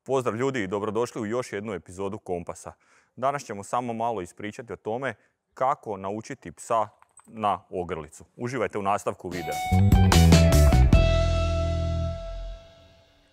Pozdrav ljudi i dobrodošli u još jednu epizodu Kompasa. Danas ćemo samo malo ispričati o tome kako naučiti psa na ogrlicu. Uživajte u nastavku videa.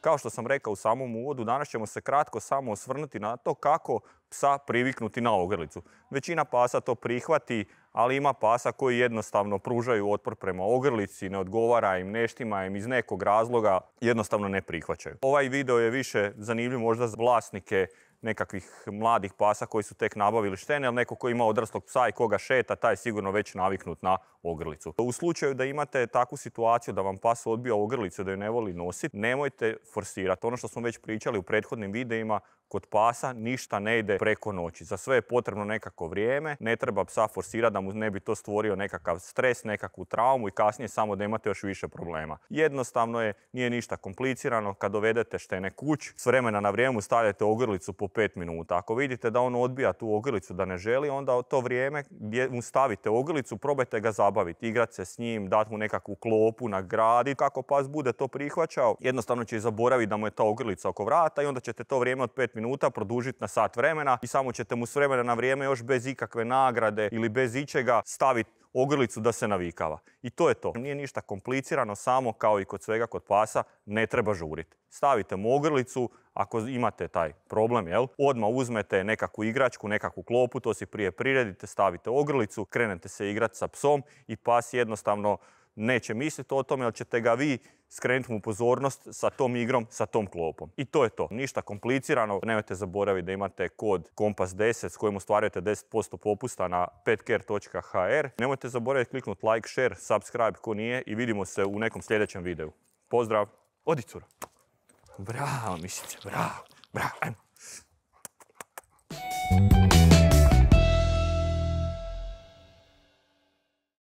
Kao što sam rekao u samom uvodu, danas ćemo se kratko samo osvrnuti na to kako psa priviknuti na ogrlicu. Većina pasa to prihvati, ali ima pasa koji jednostavno pružaju otpor prema ogrlici, ne odgovara im, ne štima im, iz nekog razloga jednostavno ne prihvaćaju. Ovaj video je više zanimljiv možda za vlasnike nekakvih mladih pasa koji su tek nabavili štene, ali neko ko ima odraslog psa i koga šeta, taj je sigurno već naviknut na ogrlicu. U slučaju da imate takvu situaciju da vam pas odbija ogrlicu, da ju ne voli nositi, nemojte forsirati. Ono što smo već pričali u prethodnim videima, kod pasa ništa ne ide preko noći. Za sve je potrebno nekako vrijeme, ne treba psa forsirati da mu ne bi to stvorio nekakav stres, nekakvu traumu i kasnije samo da imate još više problema. Jednostavno je, nije ništa komplicirano. Kad dovedete štene kući, s vremena na vrijeme stavljate ogrlicu po 5 minuta. Ako vidite da on odbija tu ogrlicu, da ne želi, onda to vrijeme gdje mu stavite ogrlicu, probajte ga zabaviti, igrati se s njim, dati mu nekakvu klopu, nagraditi. Kako pas bude to prihvaćao, jednostavno će zaboraviti da mu je ta ogrlica oko vrata i onda ćete to vrijeme od 5 minuta produžiti na sat vremena i samo ćete mu s vremena na vrijeme još bez ikakve nagrade ili bez ičega staviti ogrlicu da se navikava. I to je to. Nije ništa komplicirano, samo kao i kod svega kod pasa, ne treba žuriti. Stavite mu ogrlicu, ako imate taj problem, odmah uzmete nekakvu igračku, nekakvu klopu, to si prije priredite, stavite ogrlicu, krenete se igrati sa psom i pas jednostavno neće misliti o tome, ali ćete ga vi skrenuti mu pozornost sa tom igrom, sa tom klopom. I to je to. Ništa komplicirano. Nemojte zaboraviti da imate kod Kompas10 s kojim ostvarujete 10% popusta na petcare.hr. Nemojte zaboraviti kliknuti like, share, subscribe ko nije i vidimo se u nekom sljedećem videu. Pozdrav! Odi curo! Bravo, mišice, bravo, bravo, ajmo!